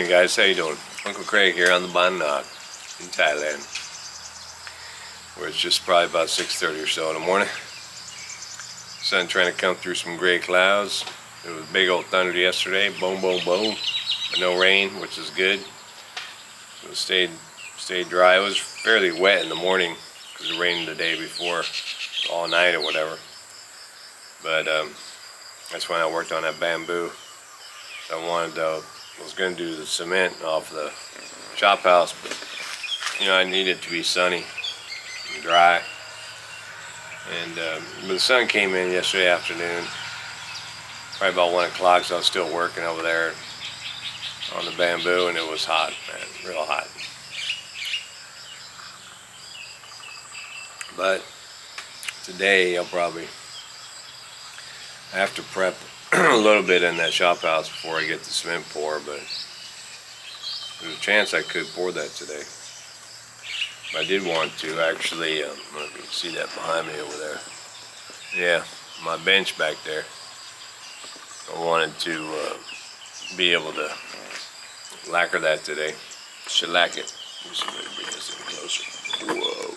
morning, guys. How you doing? Uncle Craig here on the Ban Nok in Thailand, where it's just probably about 6:30 or so in the morning. Sun trying to come through some gray clouds. It was big old thunder yesterday, boom, boom, boom, but no rain, which is good. It stayed dry. It was fairly wet in the morning because it rained the day before, all night or whatever. But that's when I worked on that bamboo. So I was going to do the cement off the Shophouse, but I needed it to be sunny and dry. And the sun came in yesterday afternoon, probably about 1 o'clock, so I was still working over there on the bamboo, and it was hot, man, real hot. But today I have to prep a little bit in that Shophouse before I get the cement pour, but there's a chance I could pour that today. But I did want to actually, let me see that behind me over there. Yeah, my bench back there. I wanted to be able to lacquer that today. Shellac it. Let me see if I can bring this in closer. Whoa.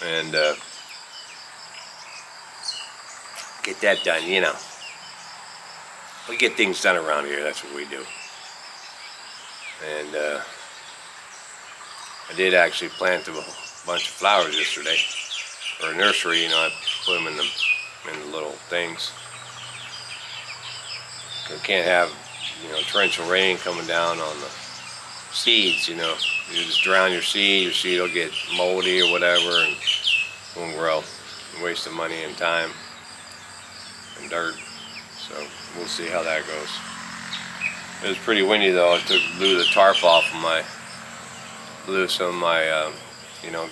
And get that done, We get things done around here, that's what we do. And I did actually plant a bunch of flowers yesterday, or a nursery. I put them in the little things. You can't have torrential rain coming down on the seeds. You just drown your seed will get moldy or whatever and won't grow. A waste of money and time and dirt. So we'll see how that goes. It was pretty windy though. I blew the tarp off of blew some of my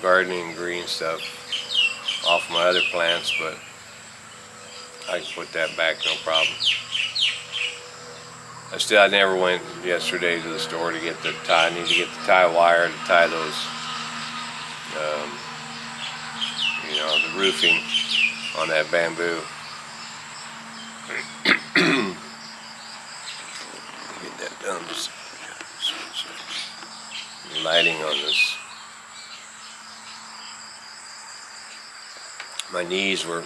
gardening green stuff off my other plants, but I can put that back, no problem. I never went yesterday to the store to get the tie. I need to get the tie wire to tie those, the roofing on that bamboo. Get that done. Just lighting on this. My knees were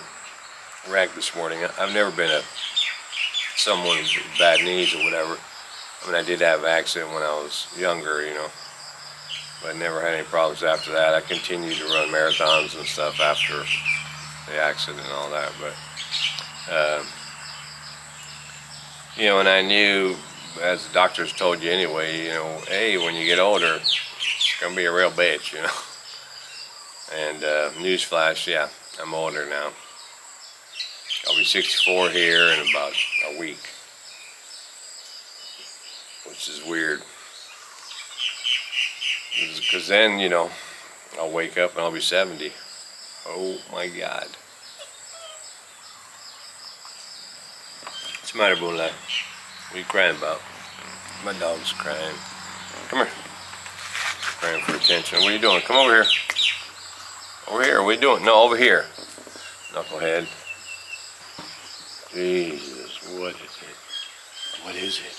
racked this morning. I've never been someone with bad knees or whatever. I did have an accident when I was younger, but I never had any problems after that. I continued to run marathons and stuff after the accident and all that, but and I knew, as the doctors told you anyway, hey, when you get older, it's gonna be a real bitch, And newsflash, yeah, I'm older now. I'll be 64 here in about a week, which is weird. Because then, I'll wake up and I'll be 70. Oh my God. What's the matter, Boonlai? What are you crying about? My dog's crying. Come here. Crying for attention. What are you doing? Come over here. Over here. What are you doing? No, over here. Knucklehead. Jesus, what is it? What is it?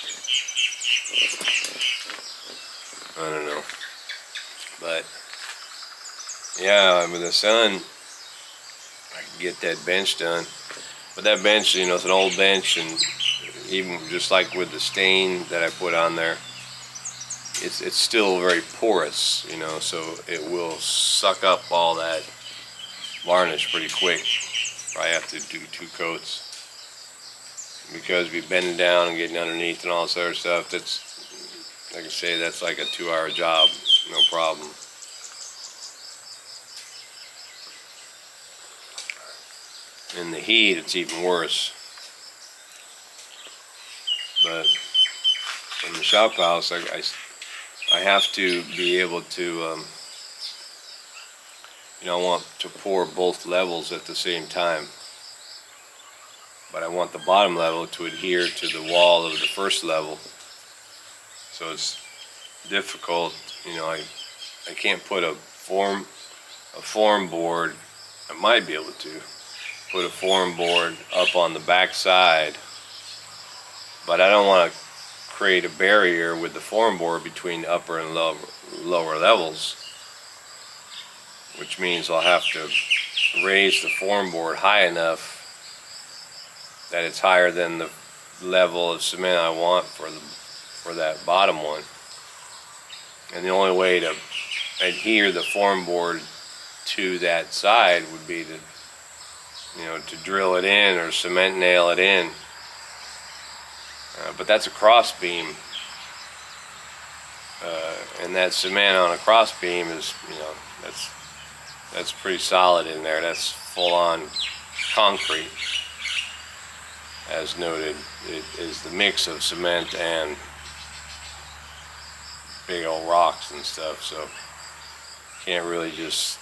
I don't know. But yeah, with the sun, I can get that bench done. But that bench, it's an old bench, and even just like with the stain that I put on there, it's still very porous, so it will suck up all that varnish pretty quick. Probably have to do 2 coats. Because we bending down and getting underneath and all this other stuff, that's, like I say, that's like a 2-hour job, no problem. In the heat, it's even worse. But in the Shophouse, I have to be able to, I want to pour both levels at the same time. But I want the bottom level to adhere to the wall of the first level. So it's difficult, I can't put a form board. I might be able to put a form board up on the back side, but I don't want to create a barrier with the form board between upper and lower levels, which means I'll have to raise the form board high enough that it's higher than the level of cement I want for that bottom one. And the only way to adhere the form board to that side would be to, to drill it in or cement nail it in. But that's a cross beam, and that cement on a cross beam is, that's pretty solid in there. That's full-on concrete, as noted. It is the mix of cement and big old rocks and stuff, so can't really just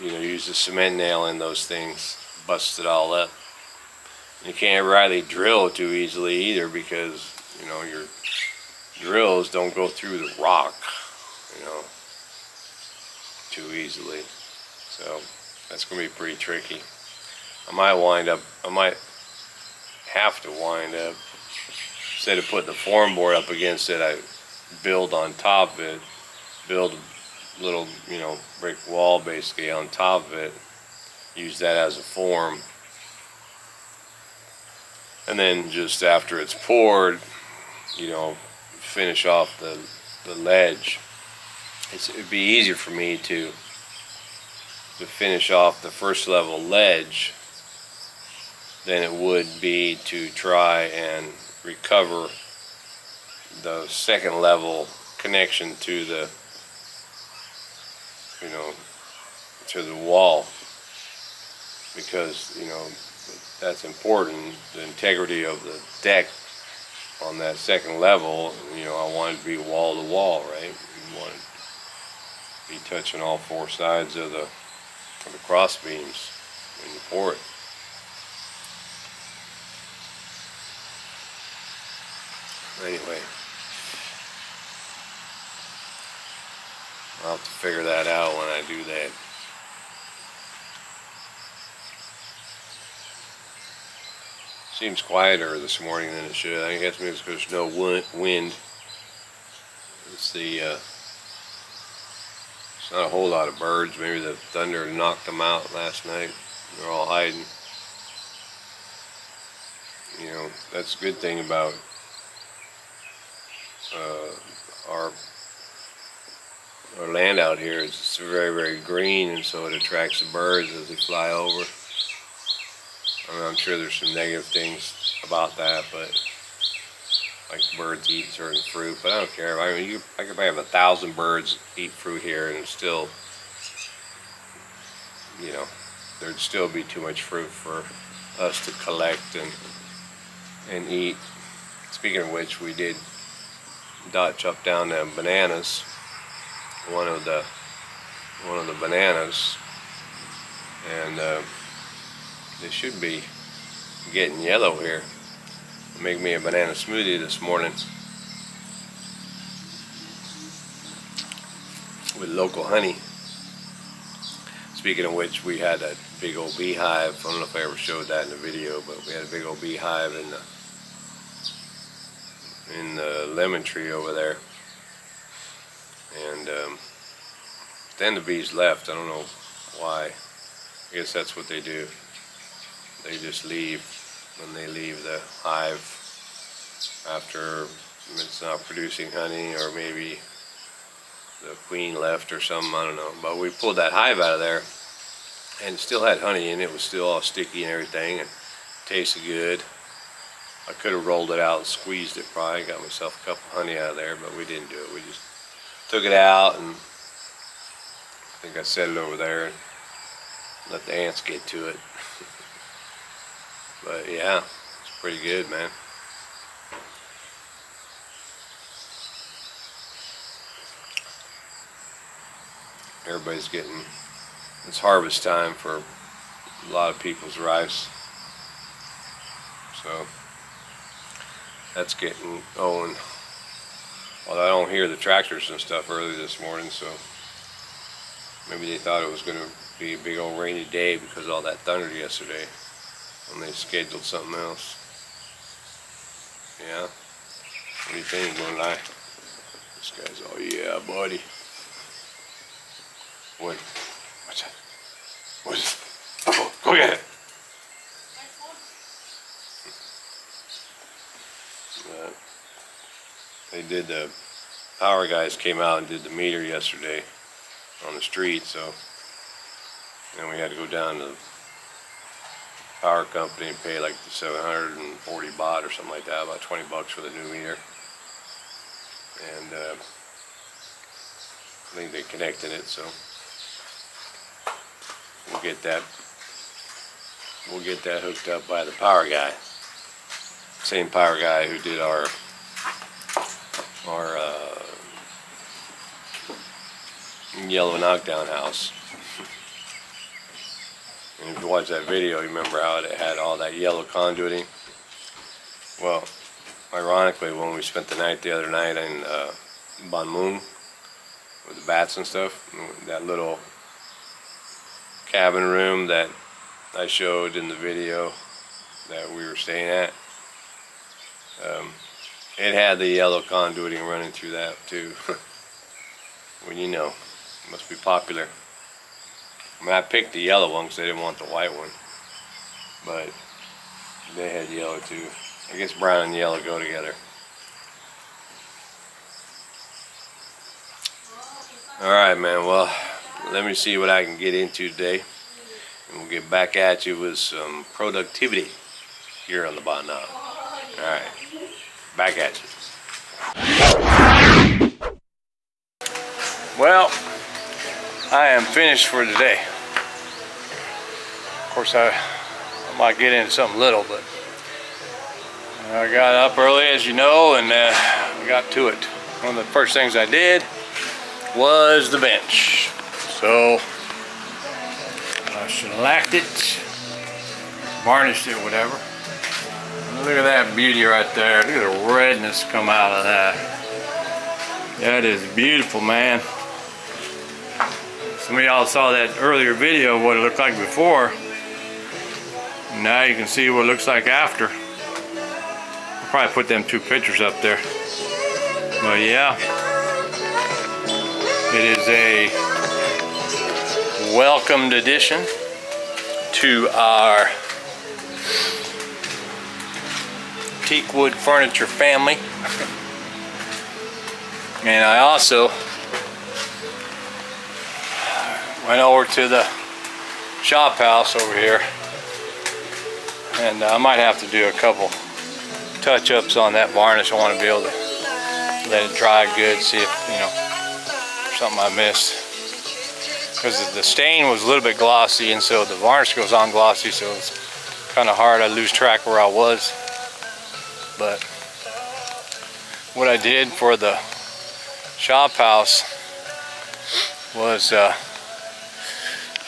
use the cement nail in those things, bust it all up. You can't really drill too easily either, because your drills don't go through the rock too easily, so that's gonna be pretty tricky. I might have to wind up, instead of putting the form board up against it, I build on top of it, build a little brick wall basically on top of it, use that as a form, and then just after it's poured, finish off the ledge. It'd be easier for me to finish off the first level ledge than it would be to try and recover the second level connection to the to the wall, because that's important. The integrity of the deck on that second level, I want it to be wall to wall, right? You want it to be touching all four sides of the cross beams when you pour it. Anyway, I'll have to figure that out when I do that. Seems quieter this morning than it should. I guess maybe it's because there's no wind. It's not a whole lot of birds. Maybe the thunder knocked them out last night. They're all hiding. That's a good thing about our land out here. It's very, very green, and so it attracts the birds as they fly over. I'm sure there's some negative things about that, but like birds eat certain fruit, but I don't care. I mean, I could probably have 1,000 birds eat fruit here, and still, there'd still be too much fruit for us to collect and eat. Speaking of which, we did chop down the bananas. One of the bananas, and they should be getting yellow here. Make me a banana smoothie this morning with local honey. Speaking of which, we had a big old beehive. I don't know if I ever showed that in the video, but we had a big old beehive in the lemon tree over there. And then the bees left. I don't know why. I guess that's what they do. They just leave when they leave the hive after it's not producing honey, or maybe the queen left or something, I don't know. But we pulled that hive out of there, and it still had honey in it. It was still all sticky and everything, and tasted good. I could have rolled it out and squeezed it probably, got myself a cup of honey out of there, but we didn't do it. We just took it out, and I think I set it over there and let the ants get to it. But yeah, it's pretty good, man. Everybody's getting, it's harvest time for a lot of people's rice, so that's getting going. Although I don't hear the tractors and stuff early this morning, so maybe they thought it was going to be a big old rainy day because of all that thunder yesterday, when they scheduled something else. Yeah. What do you think, gonna lie? This guy's all, yeah, buddy. What? What's that? What is it? Oh, go get it. They did, the power guys came out and did the meter yesterday on the street, so then we had to go down to the power company and pay like the 740 baht or something like that, about 20 bucks for the new meter. And I think they connected it, so we'll get that hooked up by the power guy. Same power guy who did our yellow knockdown house. And if you watch that video, you remember how it had all that yellow conduiting. Well, ironically, when we spent the night the other night in Ban Moon with the bats and stuff, that little cabin room that I showed in the video that we were staying at, it had the yellow conduiting running through that too. Well, you know, it must be popular. I mean, I picked the yellow one because they didn't want the white one, but they had yellow too. I guess brown and yellow go together. Alright, man, well, let me see what I can get into today, and we'll get back at you with some productivity here on the Ban Nog. Alright, back at you. Well, I am finished for today. Of course, I might get into something little, but I got up early, as you know, and I got to it. One of the first things I did was the bench. So I shellacked it, varnished it, whatever. Look at that beauty right there. Look at the redness come out of that. That is beautiful, man. Some of y'all saw that earlier video of what it looked like before. Now you can see what it looks like after. I'll probably put them two pictures up there. But yeah, it is a welcomed addition to our teakwood furniture family. And I also went over to the Shophouse over here, and I might have to do a couple touch-ups on that varnish. I want to be able to let it dry good, see if, you know, something I missed. Because the stain was a little bit glossy, and so the varnish goes on glossy, so it's kind of hard. I lose track where I was. But what I did for the Shophouse was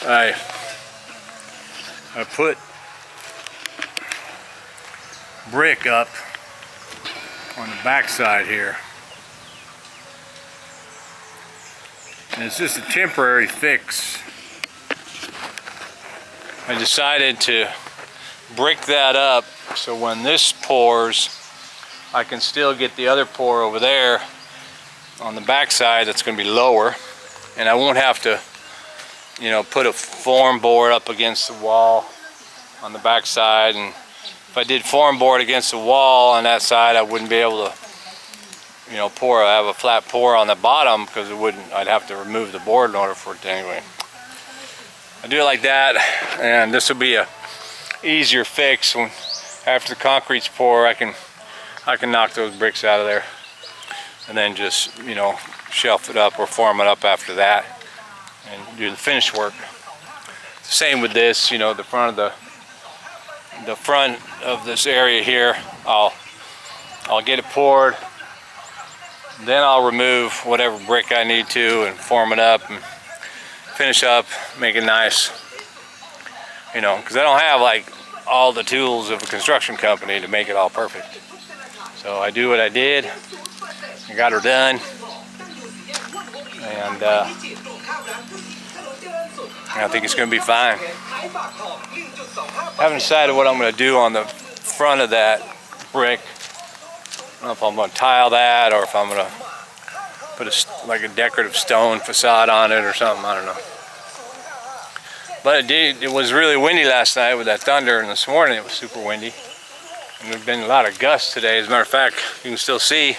I put brick up on the back side here, and it's just a temporary fix. I decided to brick that up so when this pours, I can still get the other pour over there on the back side that's going to be lower, and I won't have to, you know, put a form board up against the wall on the back side. And if I did form board against the wall on that side, I wouldn't be able to, you know, pour. I have a flat pour on the bottom because it wouldn't. I'd have to remove the board in order for it to, anyway. I do it like that, and this will be a easier fix. When after the concrete's pour, I can knock those bricks out of there, and then just, you know, shelf it up or form it up after that and do the finish work. Same with this, you know, the front of this area here, I'll get it poured, then I'll remove whatever brick I need to and form it up and finish up, make it nice, you know, because I don't have like all the tools of a construction company to make it all perfect. So I do what I did, I got her done, and I think it's going to be fine. I haven't decided what I'm going to do on the front of that brick. don't know if I'm going to tile that or if I'm going to put like a decorative stone facade on it or something. I don't know. But it was really windy last night with that thunder, and this morning it was super windy. And there's been a lot of gusts today. As a matter of fact, you can still see. You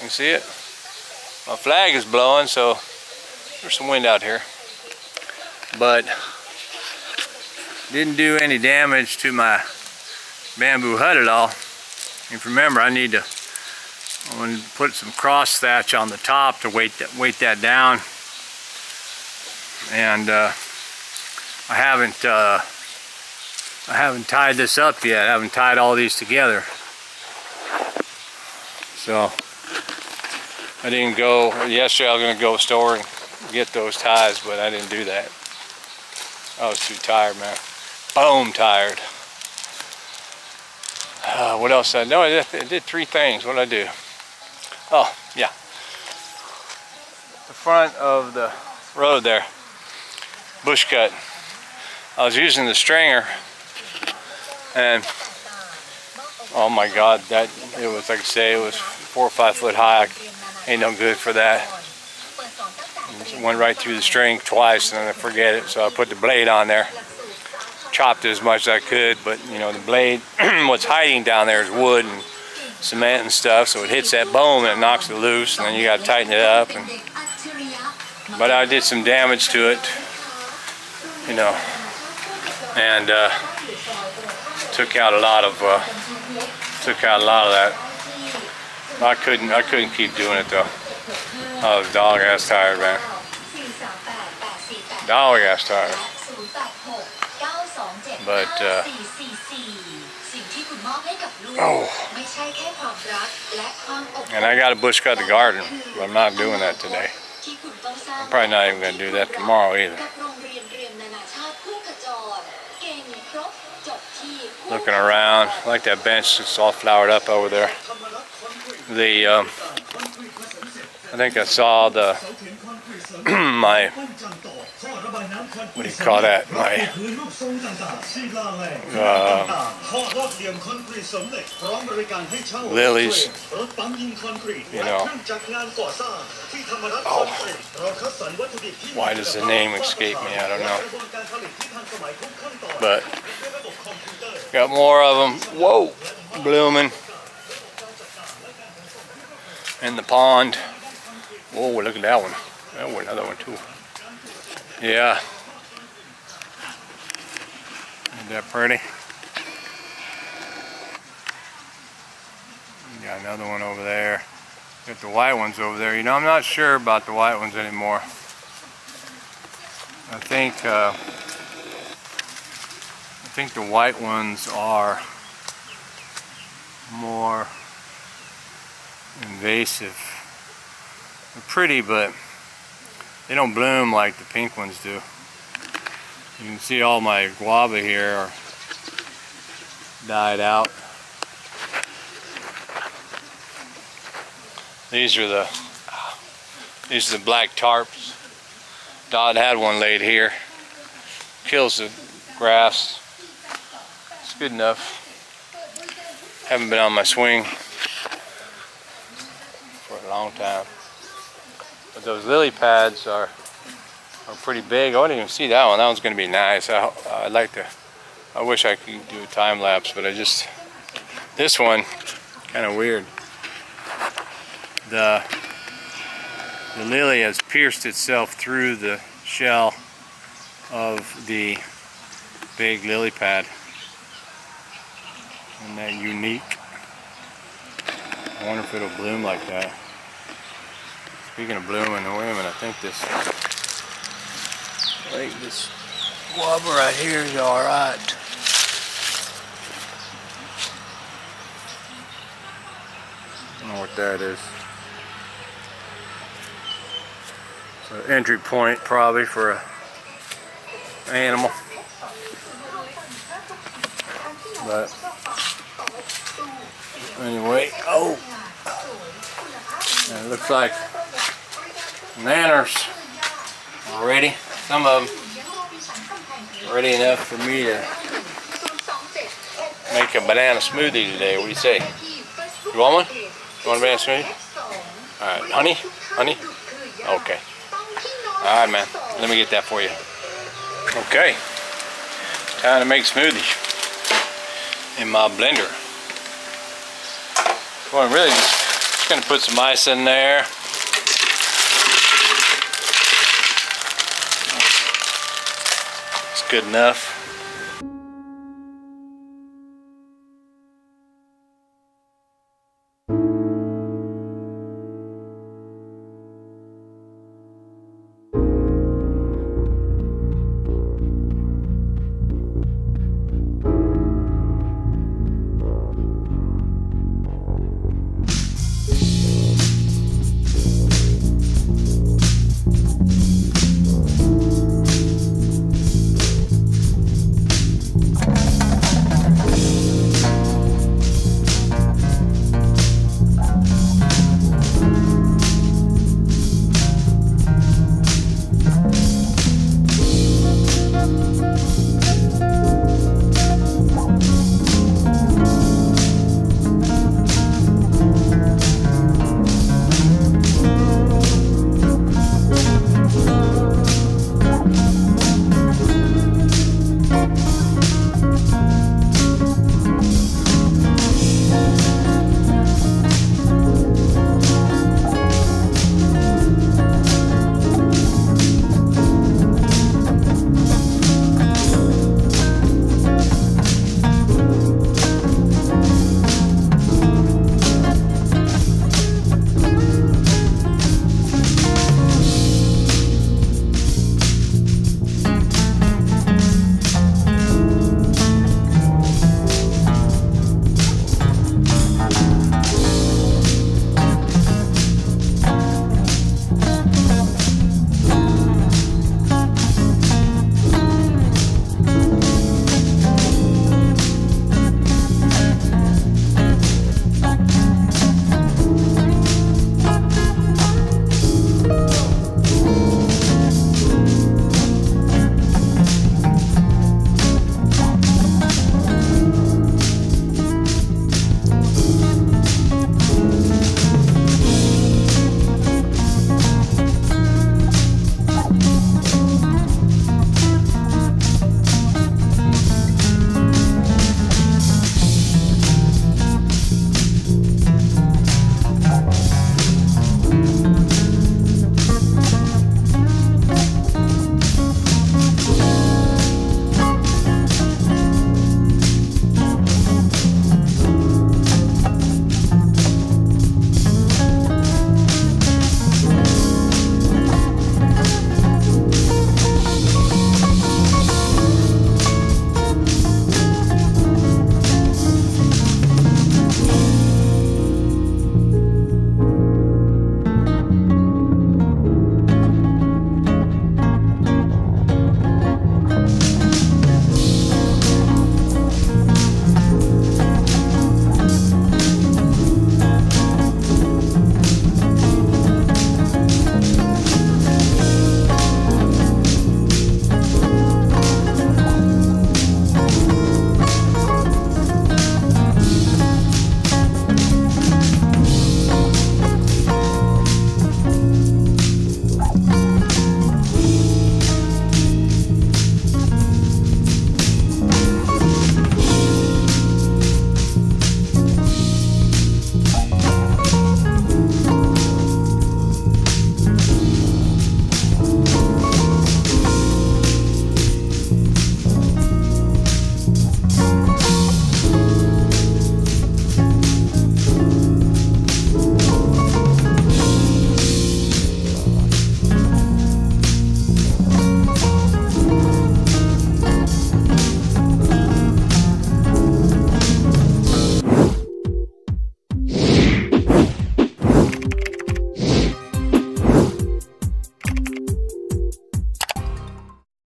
can see it. My flag is blowing, so there's some wind out here. But didn't do any damage to my bamboo hut at all. If you remember, I'm going to put some cross thatch on the top to weight that down. And I haven't tied this up yet. I haven't tied all these together. So I didn't go, yesterday I was going to go store and get those ties, but I didn't do that. I was too tired, man. Boom, tired. What else did I do? No, I did 3 things. What did I do? Oh, yeah. The front of the road there, bush cut. I was using the stringer, and oh my God, it was, like I say, it was 4 or 5 foot high. Ain't no good for that. It went right through the string twice, and then I forget it. So I put the blade on there, chopped it as much as I could, but you know, the blade, what's hiding down there is wood and cement and stuff, so it hits that bone and it knocks it loose, and then you got to tighten it up. But I did some damage to it, you know, and took out a lot of that. I couldn't keep doing it though. I was dog ass tired, man. Dog ass tired. But oh, and I got to bush cut the garden, but I'm not doing that today. I'm probably not even going to do that tomorrow either. Looking around, I like that bench that's all flowered up over there. I think I saw my, what do you call that? My lilies, you know. Oh, why does the name escape me? I don't know. But got more of them. Whoa, blooming in the pond. Whoa, look at that one. Oh, another one too. Yeah. Isn't that pretty? Got another one over there. Got the white ones over there. You know, I'm not sure about the white ones anymore. I think the white ones are more invasive. They're pretty, but they don't bloom like the pink ones do. You can see all my guava here are died out. These are the black tarps. Dodd had one laid here. Kills the grass. It's good enough. Haven't been on my swing for a long time. But those lily pads are pretty big. I didn't even see that one. That one's going to be nice. I wish I could do a time lapse, but this one, kind of weird. The lily has pierced itself through the shell of the big lily pad. Isn't that unique? I wonder if it'll bloom like that. Speaking of blooming, wait a minute, I think this guava right here is alright. I don't know what that is. It's an entry point probably for an animal. But anyway, oh, and it looks like nanners already. Some of them ready enough for me to make a banana smoothie today. What do you say? You want one? You want a banana smoothie? Alright, honey? Honey? Okay. Alright, man. Let me get that for you. Okay. Time to make smoothie in my blender. Well, I'm really just gonna put some ice in there. It's good enough.